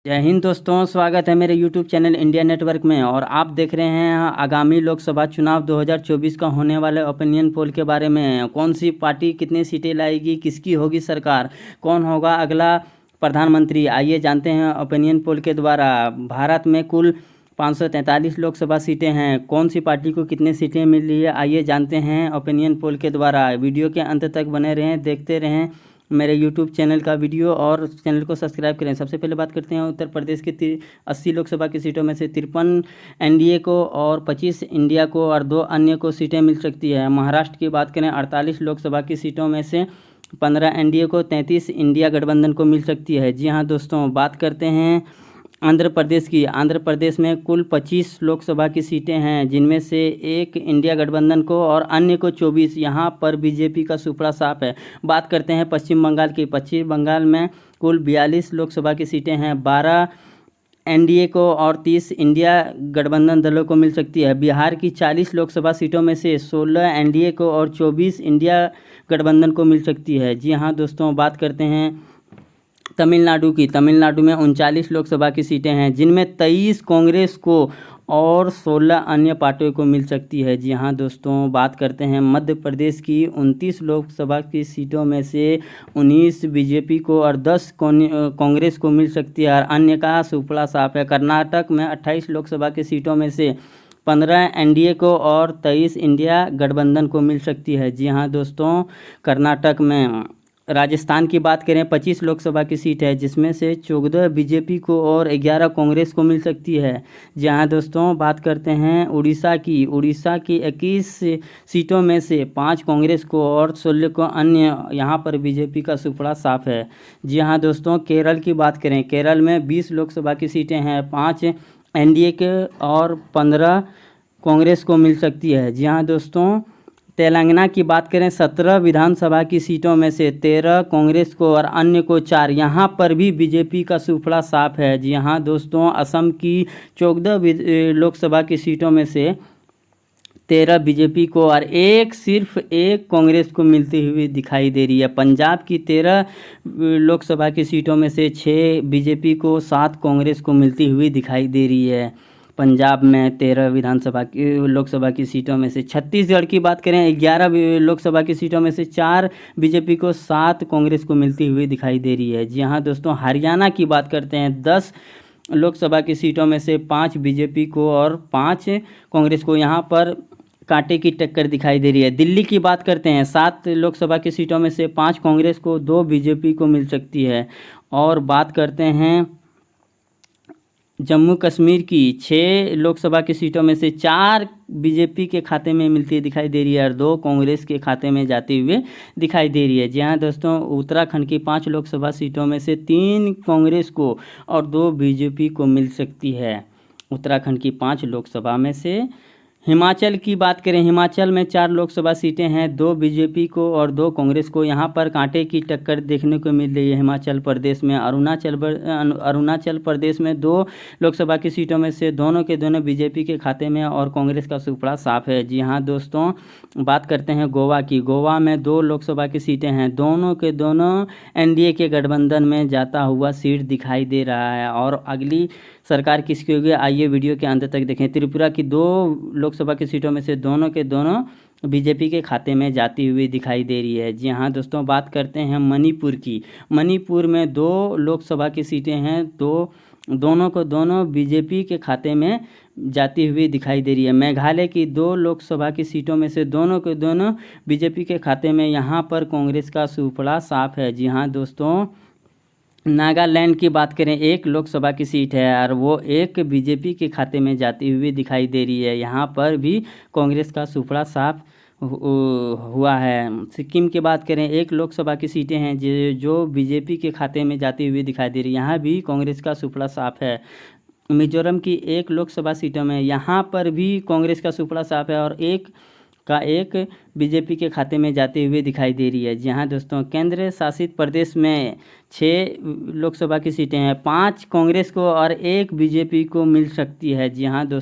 जय हिंद दोस्तों, स्वागत है मेरे YouTube चैनल इंडिया नेटवर्क में। और आप देख रहे हैं आगामी लोकसभा चुनाव 2024 का होने वाले ओपिनियन पोल के बारे में। कौन सी पार्टी कितनी सीटें लाएगी, किसकी होगी सरकार, कौन होगा अगला प्रधानमंत्री, आइए जानते हैं ओपिनियन पोल के द्वारा। भारत में कुल 543 लोकसभा सीटें हैं। कौन सी पार्टी को कितनी सीटें मिल रही है, आइए जानते हैं ओपिनियन पोल के द्वारा। वीडियो के अंत तक बने रहें, देखते रहें मेरे YouTube चैनल का वीडियो और चैनल को सब्सक्राइब करें। सबसे पहले बात करते हैं उत्तर प्रदेश की 80 लोकसभा की सीटों में से 53 एनडीए को और 25 इंडिया को और 2 अन्य को सीटें मिल सकती है। महाराष्ट्र की बात करें 48 लोकसभा की सीटों में से 15 एनडीए को, 33 इंडिया गठबंधन को मिल सकती है। जी हाँ दोस्तों, बात करते हैं आंध्र प्रदेश की। आंध्र प्रदेश में कुल 25 लोकसभा की सीटें हैं, जिनमें से 1 इंडिया गठबंधन को और अन्य को 24। यहाँ पर बीजेपी का सुपड़ा साफ है। बात करते हैं पश्चिम बंगाल की। पश्चिम बंगाल में कुल 42 लोकसभा की सीटें हैं, 12 एनडीए को और 30 इंडिया गठबंधन दलों को मिल सकती है। बिहार की 40 लोकसभा सीटों में से 16 एनडीए को और 24 इंडिया गठबंधन को मिल सकती है। जी हाँ दोस्तों, बात करते हैं तमिलनाडु की। तमिलनाडु में 39 लोकसभा की सीटें हैं, जिनमें 23 कांग्रेस को और 16 अन्य पार्टियों को मिल सकती है। जी हाँ दोस्तों, बात करते हैं मध्य प्रदेश की। 29 लोकसभा की सीटों में से 19 बीजेपी को और 10 कांग्रेस को मिल सकती है और अन्य का सुपड़ा साफ है। कर्नाटक में 28 लोकसभा की सीटों में से 15 एनडीए को और 23 इंडिया गठबंधन को मिल सकती है। जी हाँ दोस्तों, कर्नाटक में। राजस्थान की बात करें, 25 लोकसभा की सीट है, जिसमें से 14 बीजेपी को और 11 कांग्रेस को मिल सकती है। जहां दोस्तों, बात करते हैं उड़ीसा की। उड़ीसा की 21 सीटों में से 5 कांग्रेस को और 16 को अन्य। यहां पर बीजेपी का सुपड़ा साफ है। जी हाँ दोस्तों, केरल की बात करें। केरल में 20 लोकसभा की सीटें हैं, 5 एनडीए के और 15 कांग्रेस को मिल सकती है। जी हाँ दोस्तों, तेलंगाना की बात करें, 17 विधानसभा की सीटों में से 13 कांग्रेस को और अन्य को 4। यहाँ पर भी बीजेपी का सुपड़ा साफ है। जी हाँ दोस्तों, असम की 14 लोकसभा की सीटों में से 13 बीजेपी को और सिर्फ एक कांग्रेस को मिलती हुई दिखाई दे रही है। पंजाब की 13 लोकसभा की सीटों में से 6 बीजेपी को, 7 कांग्रेस को मिलती हुई दिखाई दे रही है। पंजाब में 13 विधानसभा की लोकसभा की सीटों में से। छत्तीसगढ़ की बात करें, 11 लोकसभा की सीटों में से 4 बीजेपी को, 7 कांग्रेस को मिलती हुई दिखाई दे रही है। जी हाँ दोस्तों, हरियाणा की बात करते हैं। 10 लोकसभा की सीटों में से 5 बीजेपी को और 5 कांग्रेस को। यहाँ पर कांटे की टक्कर दिखाई दे रही है। दिल्ली की बात करते हैं, 7 लोकसभा की सीटों में से 5 कांग्रेस को, 2 बीजेपी को मिल सकती है। और बात करते हैं जम्मू कश्मीर की। 6 लोकसभा की सीटों में से 4 बीजेपी के खाते में मिलती दिखाई दे रही है और 2 कांग्रेस के खाते में जाते हुए दिखाई दे रही है। जी हाँ दोस्तों, उत्तराखंड की 5 लोकसभा सीटों में से 3 कांग्रेस को और 2 बीजेपी को मिल सकती है। उत्तराखंड की 5 लोकसभा में से। हिमाचल की बात करें, हिमाचल में 4 लोकसभा सीटें हैं, 2 बीजेपी को और 2 कांग्रेस को। यहाँ पर कांटे की टक्कर देखने को मिल रही है हिमाचल प्रदेश में। अरुणाचल प्रदेश में 2 लोकसभा की सीटों में से दोनों के दोनों बीजेपी के खाते में और कांग्रेस का सुपड़ा साफ है। जी हाँ दोस्तों, बात करते हैं गोवा की। गोवा में 2 लोकसभा की सीटें हैं, दोनों के दोनों एनडीए के गठबंधन में जाता हुआ सीट दिखाई दे रहा है। और अगली सरकार किसकी होगी, आइए वीडियो के अंत तक देखें। त्रिपुरा की 2 लोकसभा की सीटों में से दोनों के दोनों बीजेपी के खाते में जाती हुई दिखाई दे रही है। जी हाँ दोस्तों, बात करते हैं मणिपुर की। मणिपुर में 2 लोकसभा की सीटें हैं, दोनों को दोनों बीजेपी के खाते में जाती हुई दिखाई दे रही है। मेघालय की 2 लोकसभा की सीटों में से दोनों के दोनों बीजेपी के खाते में। यहाँ पर कांग्रेस का सुपड़ा साफ है। जी हाँ दोस्तों, नागालैंड की बात करें, 1 लोकसभा की सीट है और वो 1 बीजेपी के खाते में जाती हुई दिखाई दे रही है। यहाँ पर भी कांग्रेस का सुपड़ा साफ हुआ है। सिक्किम की बात करें, 1 लोकसभा की सीटें हैं जो बीजेपी के खाते में जाती हुई दिखाई दे रही है। यहाँ भी कांग्रेस का सुपड़ा साफ है। मिजोरम की 1 लोकसभा सीटों में यहाँ पर भी कांग्रेस का सुपड़ा साफ है और 1 बीजेपी के खाते में जाते हुए दिखाई दे रही है। जी हाँ दोस्तों, केंद्र शासित प्रदेश में 6 लोकसभा की सीटें हैं, 5 कांग्रेस को और 1 बीजेपी को मिल सकती है। जी हाँ दोस्तों।